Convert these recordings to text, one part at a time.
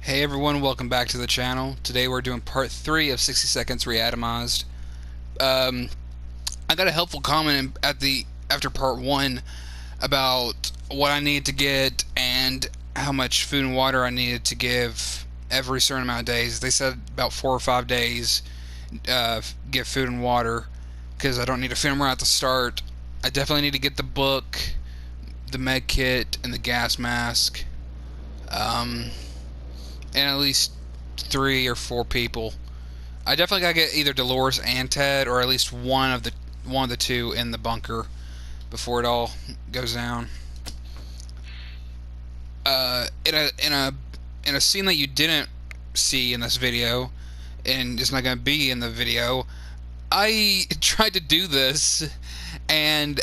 Hey everyone, welcome back to the channel. Today we're doing part 3 of 60 Seconds Reatomized. I got a helpful comment after part 1 about what I needed to get and how much food and water I needed to give every certain amount of days. They said about 4 or 5 days give food and water because I don't need to feed them right at the start. I definitely need to get the book, the med kit, and the gas mask. And at least 3 or 4 people. I definitely gotta get either Dolores and Ted, or at least one of the two in the bunker before it all goes down. In a scene that you didn't see in this video, and it's not gonna be in the video, I tried to do this, and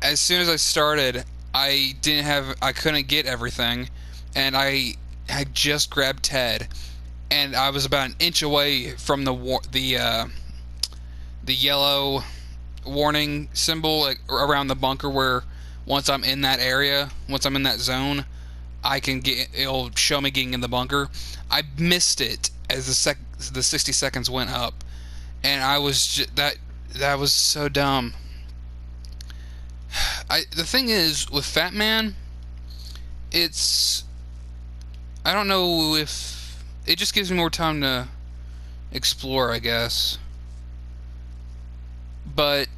as soon as I started, I couldn't get everything, and I had just grabbed Ted, and I was about an inch away from the yellow warning symbol, like, around the bunker, where once I'm in that area, once I'm in that zone, it'll show me getting in the bunker. I missed it as the 60 seconds went up, and I was that was so dumb. The thing is with Fat Man, I don't know if it just gives me more time to explore, I guess. But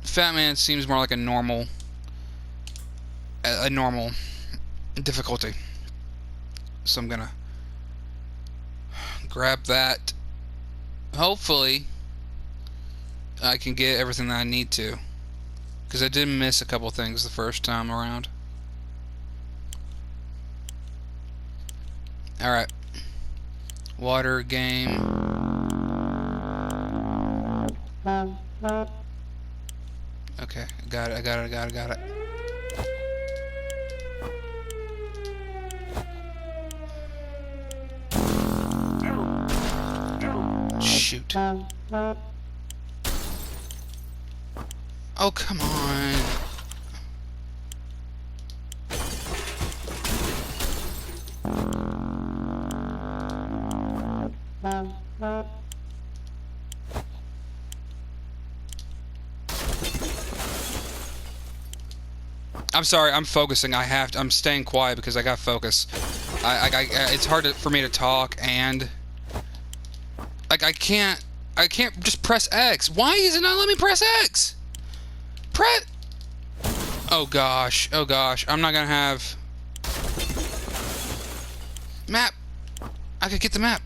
Fat Man seems more like a normal difficulty. So I'm gonna grab that. Hopefully I can get everything that I need to, because I did miss a couple things the first time around. Alright. Water game. Okay, got it. Shoot. Oh, come on. I'm sorry, I'm focusing. I'm staying quiet because I got focus. It's hard for me to talk, and like I can't just press X. Why is it not letting me press X? Oh gosh, I'm not gonna have map. I could get the map.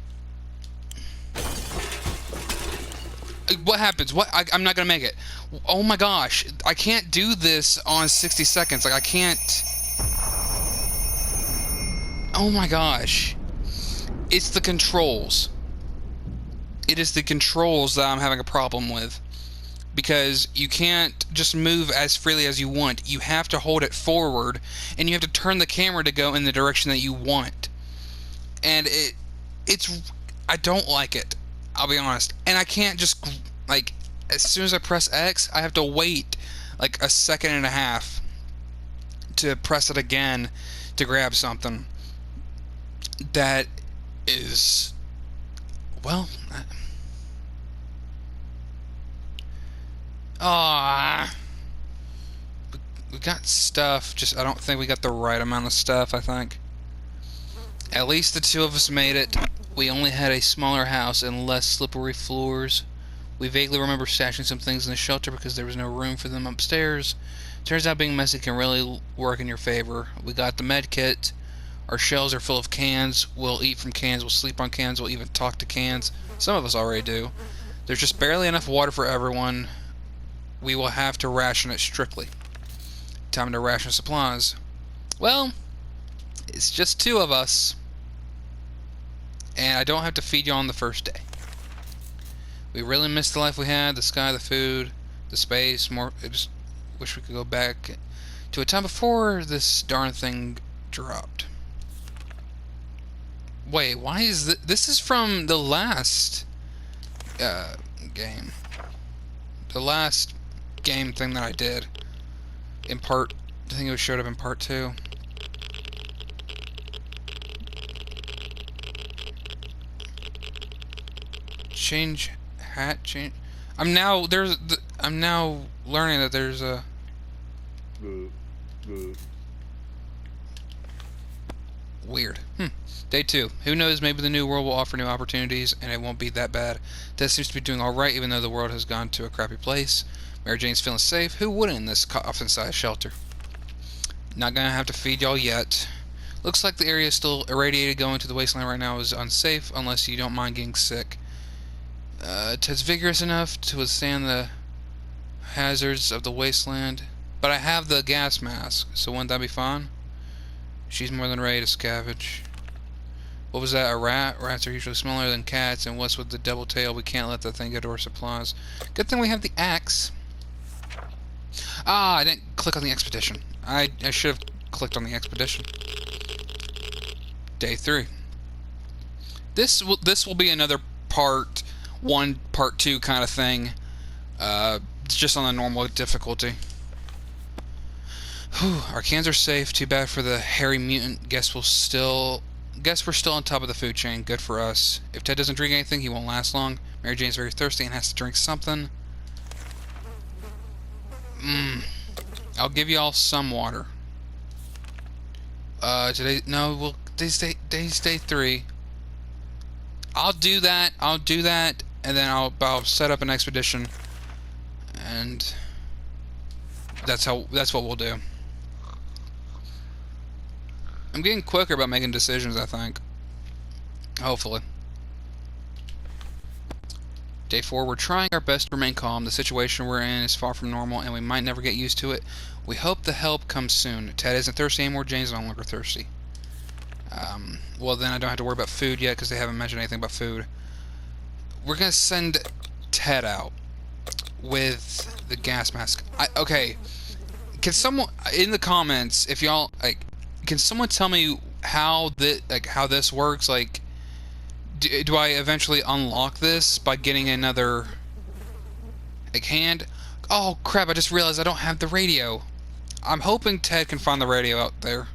What happens? I'm not gonna make it. Oh my gosh, I can't do this on 60 seconds. Like, I can't. Oh my gosh. It's the controls. It is the controls that I'm having a problem with. Because you can't just move as freely as you want. You have to hold it forward, and you have to turn the camera to go in the direction that you want. And I don't like it. I'll be honest. And I can't just, like, as soon as I press X, I have to wait like a second and a half to press it again to grab something. That is, well, we got stuff, just I don't think we got the right amount of stuff, I think. At least the two of us made it. We only had a smaller house and less slippery floors. We vaguely remember stashing some things in the shelter because there was no room for them upstairs. Turns out being messy can really work in your favor. We got the med kit. Our shelves are full of cans. We'll eat from cans. We'll sleep on cans. We'll even talk to cans. Some of us already do. There's just barely enough water for everyone. We will have to ration it strictly. Time to ration supplies. Well, it's just 2 of us. And I don't have to feed you on the first day. We really missed the life we had, the sky, the food, the space, more. I just wish we could go back to a time before this darn thing dropped. Wait, why is this is from the last game. The last game thing that I did. In part, I think it showed up in part 2. change hat change. I'm now learning that there's a weird. Day 2. Who knows, maybe the new world will offer new opportunities and it won't be that bad. Ted seems to be doing alright even though the world has gone to a crappy place. Mary Jane's feeling safe. Who wouldn't in this coffin-sized shelter? Not gonna have to feed y'all yet. Looks like the area is still irradiated. Going to the wasteland right now is unsafe unless you don't mind getting sick. Ted's vigorous enough to withstand the hazards of the wasteland. But I have the gas mask, so wouldn't that be fun? She's more than ready to scavenge. What was that, a rat? Rats are usually smaller than cats, and what's with the double tail? We can't let that thing get to our supplies. Good thing we have the axe. Ah, I didn't click on the expedition. I should have clicked on the expedition. Day 3. This will be another part 1, part 2 kind of thing. Just on the normal difficulty. Whew, our cans are safe. Too bad for the hairy mutant. Guess we're still on top of the food chain. Good for us. If Ted doesn't drink anything, he won't last long. Mary Jane's very thirsty and has to drink something. I'll give you all some water. Today's day 3. I'll do that, and then I'll set up an expedition, and that's what we'll do. I'm getting quicker about making decisions, I think. Hopefully. Day 4, we're trying our best to remain calm. The situation we're in is far from normal, and we might never get used to it. We hope the help comes soon. Ted isn't thirsty anymore. Jane's no longer thirsty. Well, then I don't have to worry about food yet, because they haven't mentioned anything about food. We're going to send Ted out with the gas mask. Okay. Can someone, in the comments, if y'all, can someone tell me how this works? Do I eventually unlock this by getting another hand? Oh crap, I just realized I don't have the radio. I'm hoping Ted can find the radio out there.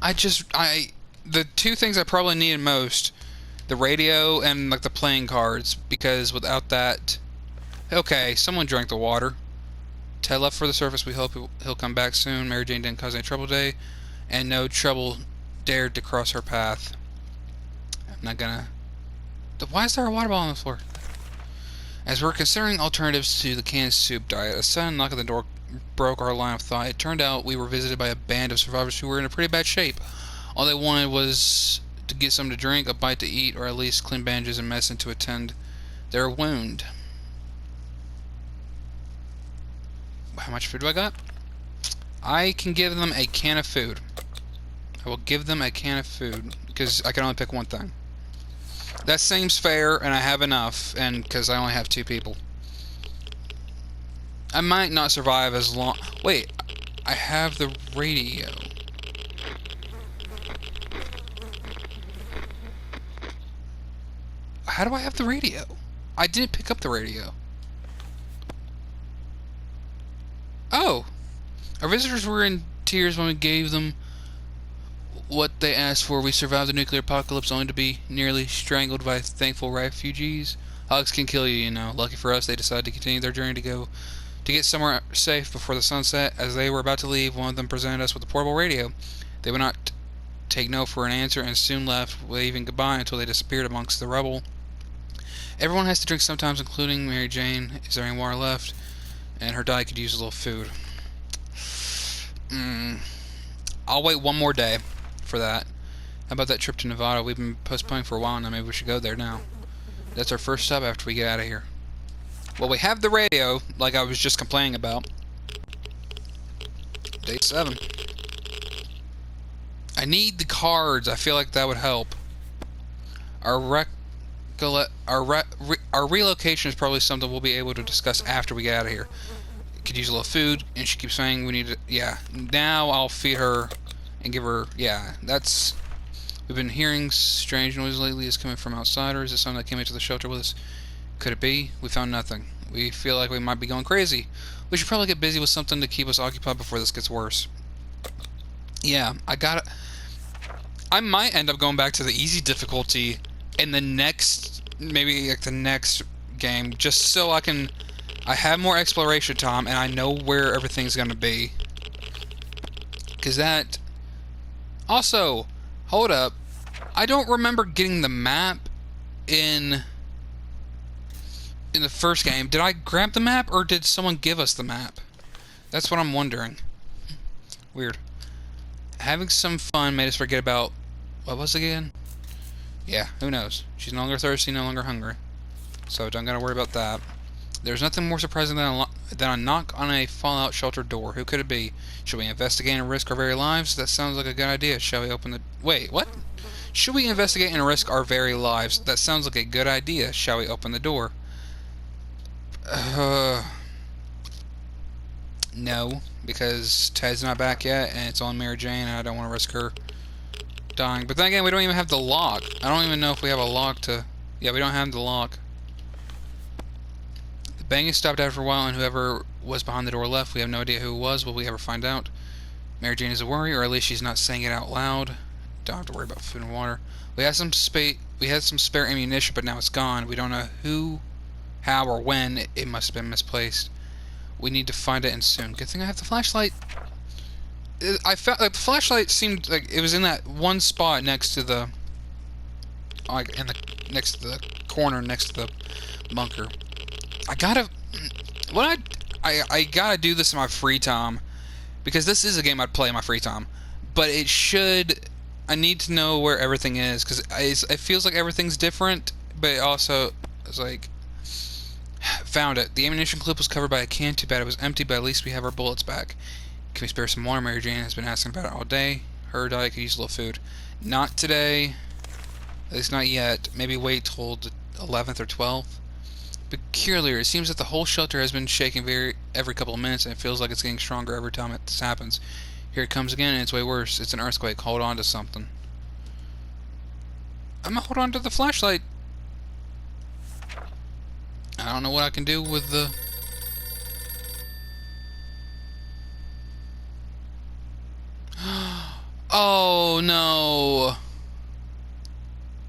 The two things I probably needed most, the radio and the playing cards, because without that... Okay, someone drank the water. Ted left for the surface. We hope he'll come back soon. Mary Jane didn't cause any trouble today, and no trouble dared to cross her path. I'm not gonna... Why is there a water bottle on the floor? As we're considering alternatives to the canned soup diet, a sudden knock at the door broke our line of thought. It turned out we were visited by a band of survivors who were in a pretty bad shape. All they wanted was to get something to drink, a bite to eat, or at least clean bandages and medicine to attend their wound. How much food do I got? I can give them a can of food. I will give them a can of food, because I can only pick one thing. That seems fair, and I have enough, and because I only have 2 people. I might not survive as long... Wait, I have the radio. How do I have the radio? I didn't pick up the radio. Oh! Our visitors were in tears when we gave them what they asked for. We survived the nuclear apocalypse only to be nearly strangled by thankful refugees. Hogs can kill you, you know. Lucky for us, they decided to continue their journey to get somewhere safe before the sunset. As they were about to leave, one of them presented us with a portable radio. They would not take no for an answer and soon left, waving goodbye until they disappeared amongst the rubble. Everyone has to drink sometimes, including Mary Jane. Is there any water left? And her diet could use a little food. I'll wait one more day for that. How about that trip to Nevada? We've been postponing for a while now. Maybe we should go there now. That's our first stop after we get out of here. Well, we have the radio, like I was just complaining about. Day 7. I need the cards. I feel like that would help. Our relocation is probably something we'll be able to discuss after we get out of here. Could use a little food, and she keeps saying we need to... Yeah, now I'll feed her and give her... Yeah, that's... We've been hearing strange noises lately. It's coming from outside, or is it something that came into the shelter with us? Could it be? We found nothing. We feel like we might be going crazy. We should probably get busy with something to keep us occupied before this gets worse. Yeah, I might end up going back to the easy difficulty in the next maybe like the next game, just so I have more exploration time and I know where everything's gonna be. Cause that also, hold up, I don't remember getting the map in the first game. Did I grab the map or did someone give us the map? That's what I'm wondering. Weird. Having some fun made us forget about what was it again? Yeah, who knows? She's no longer thirsty, no longer hungry. So don't gotta worry about that. There's nothing more surprising than a knock on a Fallout shelter door. Who could it be? Should we investigate and risk our very lives? That sounds like a good idea. Shall we open the... Wait, what? Should we investigate and risk our very lives? That sounds like a good idea. Shall we open the door? No, because Ted's not back yet, and it's on Mary Jane, and I don't want to risk her dying. But then again, we don't even have the lock. I don't even know if we have a lock to... Yeah, we don't have the lock. The banging stopped after a while, and whoever was behind the door left. We have no idea who it was. Will we ever find out? Mary Jane is a worry, or at least she's not saying it out loud. Don't have to worry about food and water. We had some spare ammunition, but now it's gone. We don't know who, how, or when. It must have been misplaced. We need to find it, and soon. Good thing I have the flashlight. I felt like the flashlight seemed like it was in that one spot next to the, next to the corner next to the bunker. I gotta do this in my free time, because this is a game I'd play in my free time. But I need to know where everything is, because it feels like everything's different, but it also is like. Found it. The ammunition clip was covered by a can. Too bad it was empty, but at least we have our bullets back. Can we spare some water? Mary Jane has been asking about it all day. Her diet could use a little food. Not today. At least not yet. Maybe wait till the 11th or 12th. Peculiar. It seems that the whole shelter has been shaking every couple of minutes, and it feels like it's getting stronger every time this happens. Here it comes again, and it's way worse. It's an earthquake. Hold on to something. I'm gonna hold on to the flashlight. I don't know what I can do with the... Oh, no.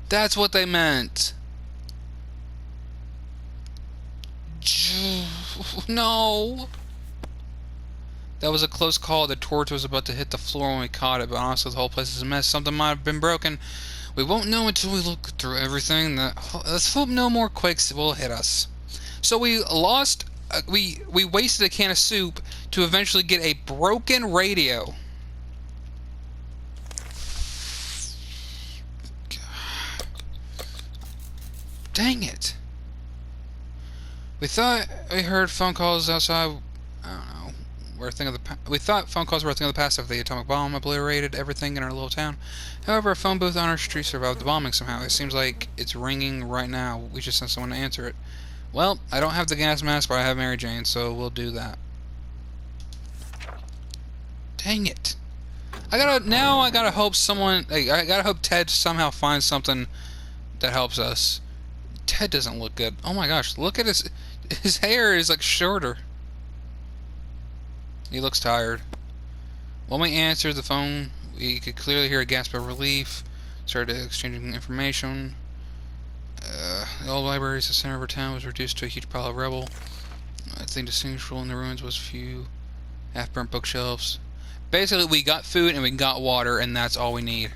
That's what they meant. No. That was a close call. The torch was about to hit the floor when we caught it, but honestly, the whole place is a mess. Something might have been broken. We won't know until we look through everything. Let's hope no more quakes will hit us. So we lost, we wasted a can of soup to eventually get a broken radio. God. Dang it. We thought we heard phone calls outside, I don't know, we thought phone calls were a thing of the past after the atomic bomb obliterated everything in our little town. However, a phone booth on our street survived the bombing somehow. It seems like it's ringing right now. We just sent someone to answer it. Well, I don't have the gas mask, but I have Mary Jane, so we'll do that. Dang it. I gotta hope someone, I gotta hope Ted somehow finds something that helps us. Ted doesn't look good. Oh my gosh, look at his hair is like shorter. He looks tired. When we answered the phone, we could clearly hear a gasp of relief. Started exchanging information. The old library, the center of our town, was reduced to a huge pile of rubble. The thing distinguishable in the ruins was a few half-burnt bookshelves. Basically, we got food and we got water, and that's all we need.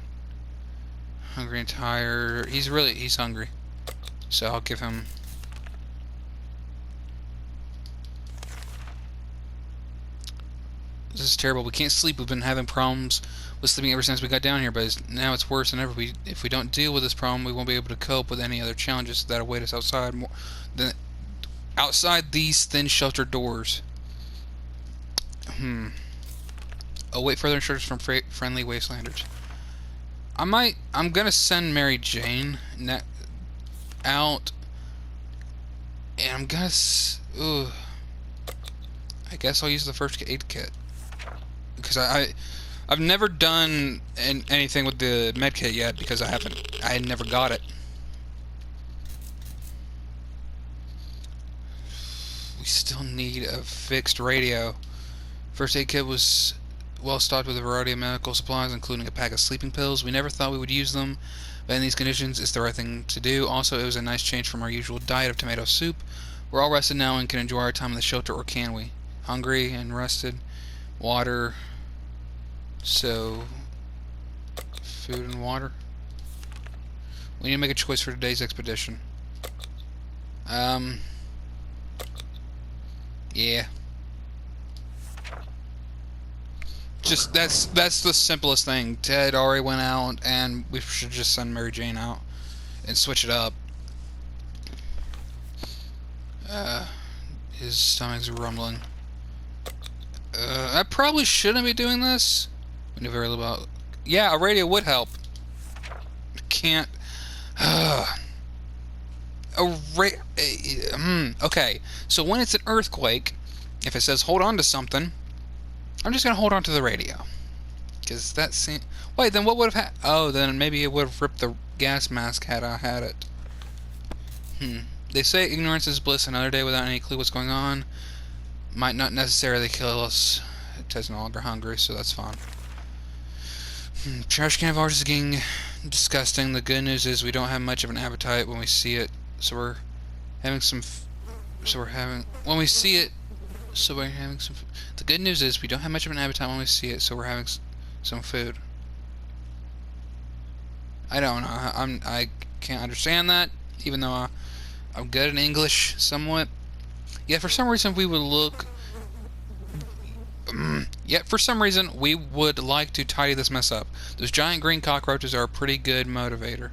Hungry and tired. He's hungry. So I'll give him... This is terrible. We can't sleep. We've been having problems with sleeping ever since we got down here, but now it's worse than ever. If we don't deal with this problem, we won't be able to cope with any other challenges that await us outside these thin sheltered doors. Await further instructions from friendly wastelanders. I'm gonna send Mary Jane out, and I guess I'll use the first aid kit. Because I've never done anything with the med kit yet because I had never got it. We still need a fixed radio. First aid kit was well stocked with a variety of medical supplies, including a pack of sleeping pills. We never thought we would use them, But in these conditions, it's the right thing to do. Also, it was a nice change from our usual diet of tomato soup. We're all rested now and can enjoy our time in the shelter, or can we? Hungry and rested. Water. So, food and water. We need to make a choice for today's expedition. Yeah. Just that's the simplest thing. Ted already went out, and we should just send Mary Jane out and switch it up. His stomach's rumbling. I probably shouldn't be doing this. We know very little about. Yeah, a radio would help. Can't. Okay, so when it's an earthquake, if it says hold on to something, I'm just gonna hold on to the radio. Because that seems. Wait, then what would have happened? Oh, then maybe it would have ripped the gas mask had I had it. They say ignorance is bliss. Another day without any clue what's going on might not necessarily kill us. Ted's no longer hungry, so that's fine. Trash can of ours is getting disgusting. The good news is we don't have much of an appetite when we see it, so we're having some. When we see it, so we're having some. The good news is we don't have much of an appetite when we see it, so we're having some food. I don't know. I can't understand that, even though I'm good in English somewhat. Yet for some reason we would look. Yet for some reason we would like to tidy this mess up. Those giant green cockroaches are a pretty good motivator.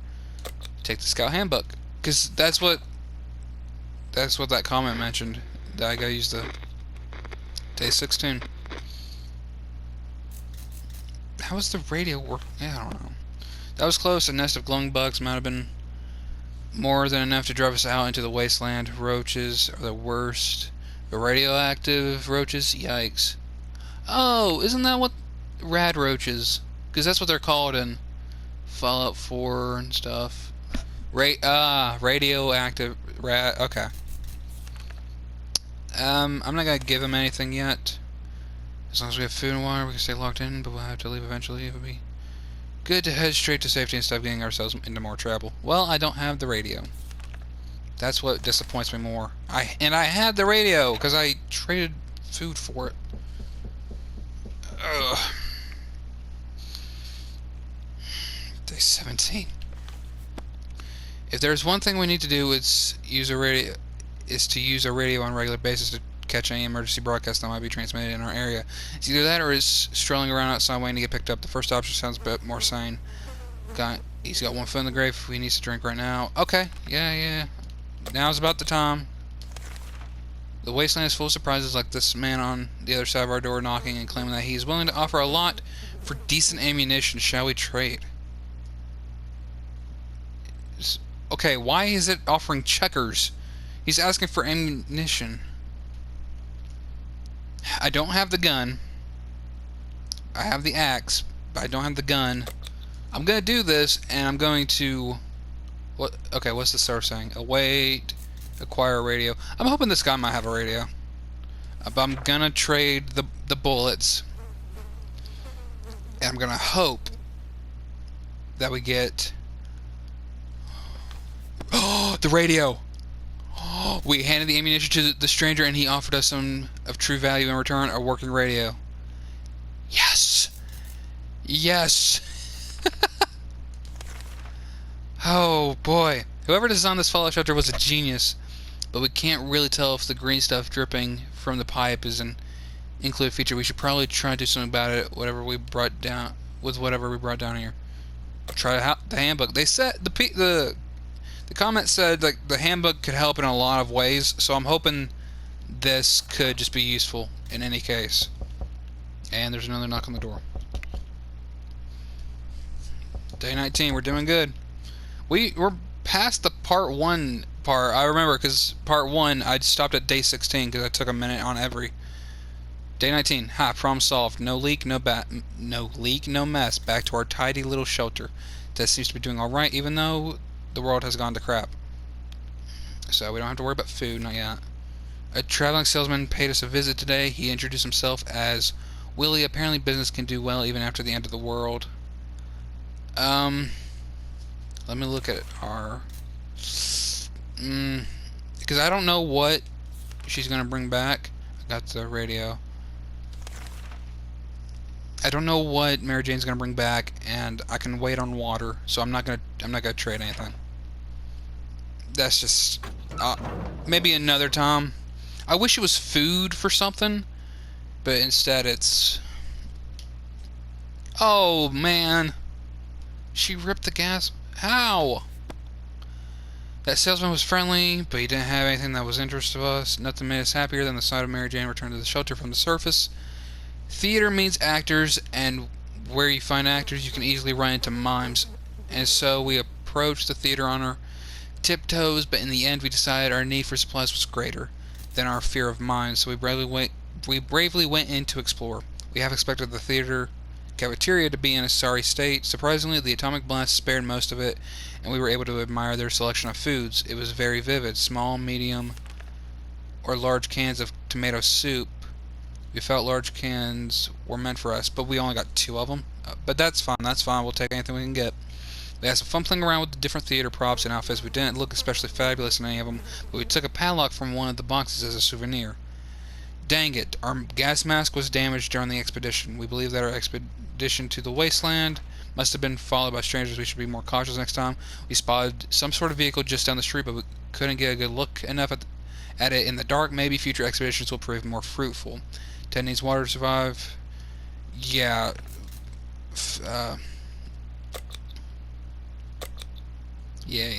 Take the Scout Handbook, because that's what that comment mentioned. That I gotta use the day 16. How was the radio work? Yeah, I don't know. That was close. A nest of glowing bugs might have been more than enough to drive us out into the wasteland. Roaches are the worst. The radioactive roaches? Yikes. Oh, isn't that what rad roaches? Because that's what they're called in Fallout 4 and stuff. Radioactive rad. Okay. I'm not gonna give him anything yet. As long as we have food and water, we can stay locked in, but we'll have to leave eventually. It would be good to head straight to safety and stop getting ourselves into more trouble. Well, I don't have the radio. That's what disappoints me more. I had the radio because I traded food for it. Ugh. Day 17. If there's one thing we need to do, it's use a radio. Is to use a radio on a regular basis to catch any emergency broadcast that might be transmitted in our area. It's either that or is strolling around outside waiting to get picked up. The first option sounds a bit more sane. He's got one foot in the grave. He needs to drink right now. Okay, yeah. Now's about the time. The wasteland is full of surprises, like this man on the other side of our door knocking and claiming that he is willing to offer a lot for decent ammunition. Shall we trade? Okay, why is it offering checkers? He's asking for ammunition. I don't have the gun. I have the axe, but I don't have the gun. I'm gonna do this, and I'm going to... What? Okay, what's the star saying? Await, acquire a radio. I'm hoping this guy might have a radio. But I'm gonna trade the bullets. And I'm gonna hope that we get... Oh, the radio! We handed the ammunition to the stranger, and he offered us some of true value in return, a working radio. Yes! Yes! Oh, boy. Whoever designed this fallout shelter was a genius, but we can't really tell if the green stuff dripping from the pipe is an included feature. We should probably try to do something about it, whatever we brought down here. Try the handbook. They said the comment said like the handbook could help in a lot of ways, so I'm hoping this could just be useful in any case. And there's another knock on the door. Day 19, we're doing good. We're past the part 1 part. I remember because part 1 I stopped at day 16 because I took a minute on every. Day 19. Ha, problem solved. No leak, no mess. Back to our tidy little shelter. That seems to be doing alright, even though the world has gone to crap. So we don't have to worry about food, not yet. A traveling salesman paid us a visit today. He introduced himself as Willie. Apparently business can do well even after the end of the world. Let me look at our... because I don't know what she's going to bring back. I got the radio. I don't know what Mary Jane's going to bring back, and I can wait on water, so I'm not going to trade anything. That's just... maybe another time. I wish it was food for something, but instead it's... Oh, man. She ripped the gas. How? That salesman was friendly, but he didn't have anything that was interest to us. Nothing made us happier than the sight of Mary Jane return to the shelter from the surface. Theater means actors, and where you find actors, you can easily run into mimes. And so we approached the theater on our tiptoes, but in the end we decided our need for supplies was greater than our fear of mimes, so we bravely went in to explore. We half expected the theater cafeteria to be in a sorry state. Surprisingly, the atomic blast spared most of it, and we were able to admire their selection of foods. It was very vivid. Small, medium, or large cans of tomato soup. We felt large cans were meant for us, but we only got 2 of them. But that's fine, we'll take anything we can get. We had some fun playing around with the different theater props and outfits. We didn't look especially fabulous in any of them, but we took a padlock from one of the boxes as a souvenir. Dang it, our gas mask was damaged during the expedition. We believe that our expedition to the wasteland must have been followed by strangers. We should be more cautious next time. We spotted some sort of vehicle just down the street, but we couldn't get a good look enough at it in the dark. Maybe future expeditions will prove more fruitful. Ted needs water to survive. Yeah. Yeah.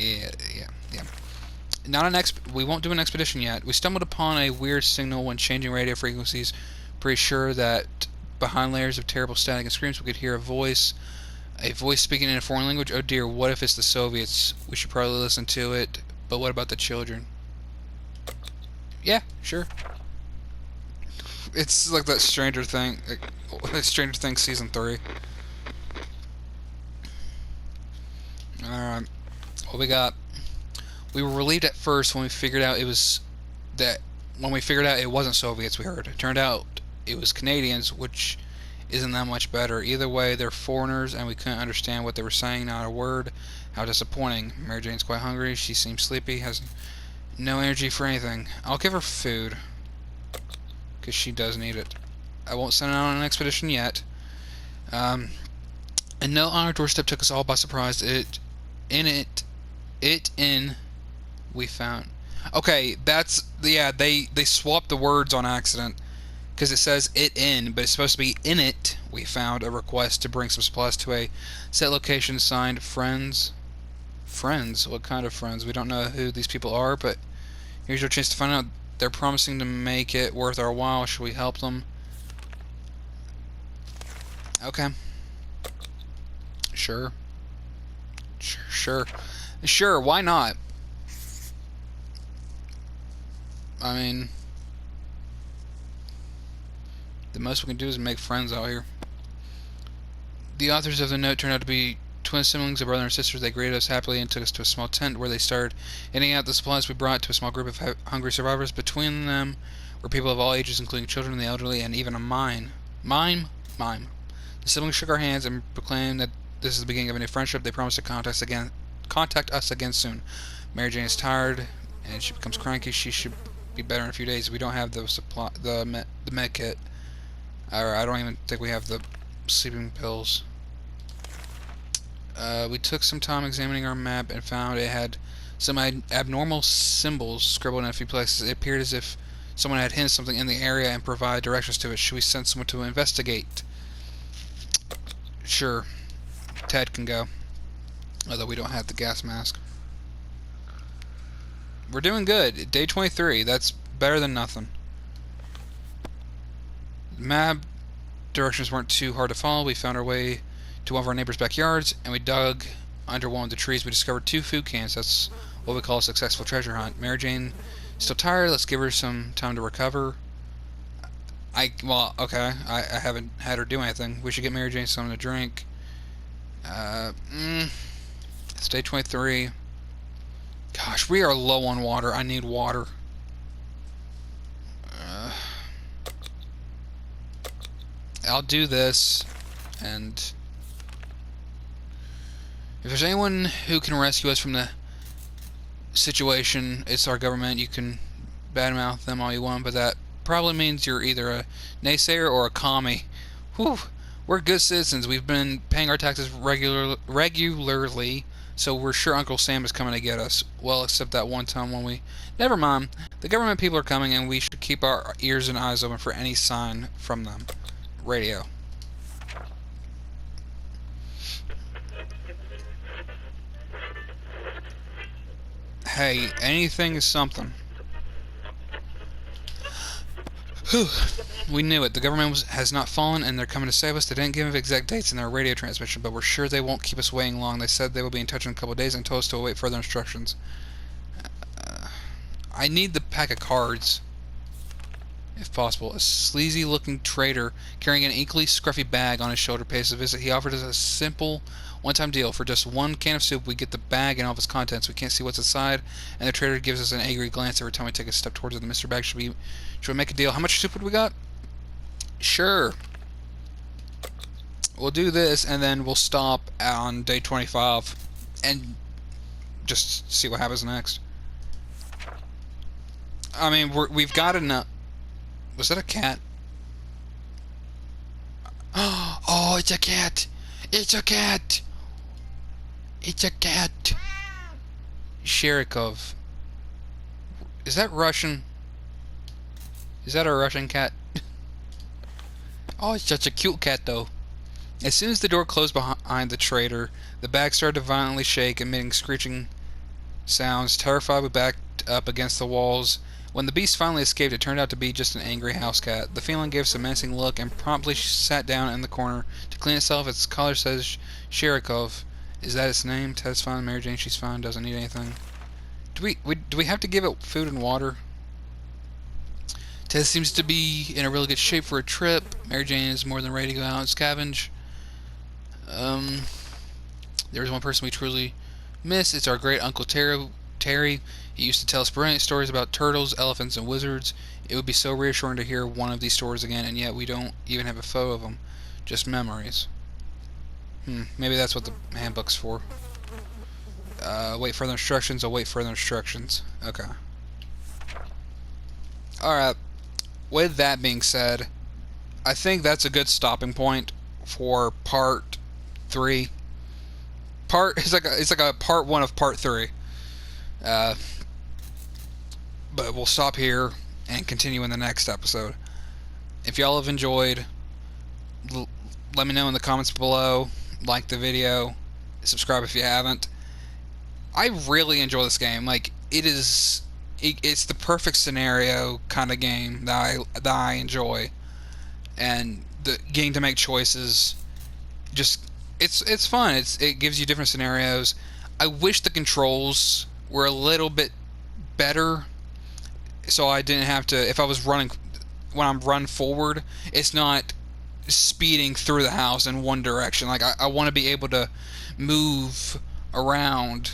We won't do an expedition yet. We stumbled upon a weird signal when changing radio frequencies. Pretty sure that behind layers of terrible static and screams we could hear a voice speaking in a foreign language. Oh dear, what if it's the Soviets? We should probably listen to it. But what about the children? Yeah, sure. It's like that Stranger Things season 3. Alright. What we got? We were relieved at first when we figured out it wasn't Soviets we heard. It turned out it was Canadians, which isn't that much better. Either way, they're foreigners and we couldn't understand what they were saying, not a word. How disappointing. Mary Jane's quite hungry. She seems sleepy, has no energy for anything. I'll give her food, because she does need it. I won't send her on an expedition yet. And no, on our doorstep took us all by surprise. We found. Okay, they swapped the words on accident, because it says it in, but it's supposed to be in it. We found a request to bring some supplies to a set location signed friends. Friends? What kind of friends? We don't know who these people are, but here's your chance to find out. They're promising to make it worth our while. Should we help them? Okay. Sure. Sure, why not? I mean, the most we can do is make friends out here. The authors of the note turned out to be twin siblings, a brother and sister. They greeted us happily and took us to a small tent where they started handing out the supplies we brought to a small group of hungry survivors. Between them were people of all ages, including children, the elderly, and even a mime. The siblings shook our hands and proclaimed that this is the beginning of a new friendship. They promised to contact us again soon. Mary Jane is tired and she becomes cranky. She should be better in a few days. We don't have the med kit. Or I don't even think we have the sleeping pills. We took some time examining our map and found it had some abnormal symbols scribbled in a few places. It appeared as if someone had hidden something in the area and provided directions to it. Should we send someone to investigate? Sure. Ted can go. Although we don't have the gas mask. We're doing good. Day 23. That's better than nothing. Map directions weren't too hard to follow. We found our way to one of our neighbors' backyards, and we dug under one of the trees. We discovered 2 food cans. That's what we call a successful treasure hunt. Mary Jane still tired. Let's give her some time to recover. Okay. I haven't had her do anything. We should get Mary Jane something to drink. It's day 23. Gosh, we are low on water. I need water. I'll do this, and If there's anyone who can rescue us from the situation, it's our government. You can badmouth them all you want, but that probably means you're either a naysayer or a commie. Whew. We're good citizens. We've been paying our taxes regularly, so we're sure Uncle Sam is coming to get us. Well, except that one time when we... Never mind. The government people are coming, and we should keep our ears and eyes open for any sign from them. Radio. Hey, anything is something. Whew. We knew it. The government has not fallen, and they're coming to save us. They didn't give exact dates in their radio transmission, but we're sure they won't keep us waiting long. They said they will be in touch in a couple of days and told us to await further instructions. I need the pack of cards, if possible. A sleazy-looking trader carrying an equally scruffy bag on his shoulder pays a visit. He offered us a simple one-time deal. For just one can of soup, we get the bag and all of its contents. We can't see what's inside, and the trader gives us an angry glance every time we take a step towards it. The Mr. Bag should we make a deal? How much soup would we got? Sure. We'll do this, and then we'll stop on day 25 and just see what happens next. I mean, we've got enough. Was that a cat? Oh, it's a cat! It's a cat! It's a cat! Sherikov. Is that Russian? Is that a Russian cat? Oh, it's such a cute cat, though. As soon as the door closed behind the trader, the bag started to violently shake, emitting screeching sounds. Terrified, we backed up against the walls. When the beast finally escaped, it turned out to be just an angry house cat. The feline gave us a menacing look and promptly sat down in the corner to clean itself. Its collar says Sherikov. Is that its name? Ted's fine. Mary Jane, she's fine. Doesn't need anything. Do we have to give it food and water? Ted seems to be in a really good shape for a trip. Mary Jane is more than ready to go out and scavenge. There's one person we truly miss. It's our great Uncle Terry. He used to tell us brilliant stories about turtles, elephants, and wizards. It would be so reassuring to hear one of these stories again, and yet we don't even have a photo of them. Just memories. Maybe that's what the handbook's for. Wait further instructions. I'll wait further instructions. Okay. Alright. With that being said, I think that's a good stopping point for part 3. It's like a part 1 of part 3. But we'll stop here and continue in the next episode. If y'all have enjoyed, let me know in the comments below. Like the video, subscribe if you haven't. I really enjoy this game. Like, it's the perfect scenario kind of game that I enjoy, and getting to make choices, it's fun. It gives you different scenarios. I wish the controls were a little bit better, so I didn't have to, if I was running, when I'm run forward, it's not speeding through the house in one direction. Like, I want to be able to move around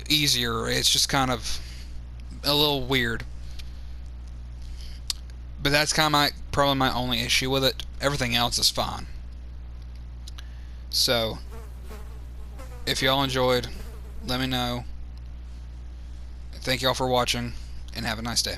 easier. It's just kind of a little weird, but that's kind of probably my only issue with it. Everything else is fine. So if y'all enjoyed, let me know. Thank y'all for watching, and have a nice day.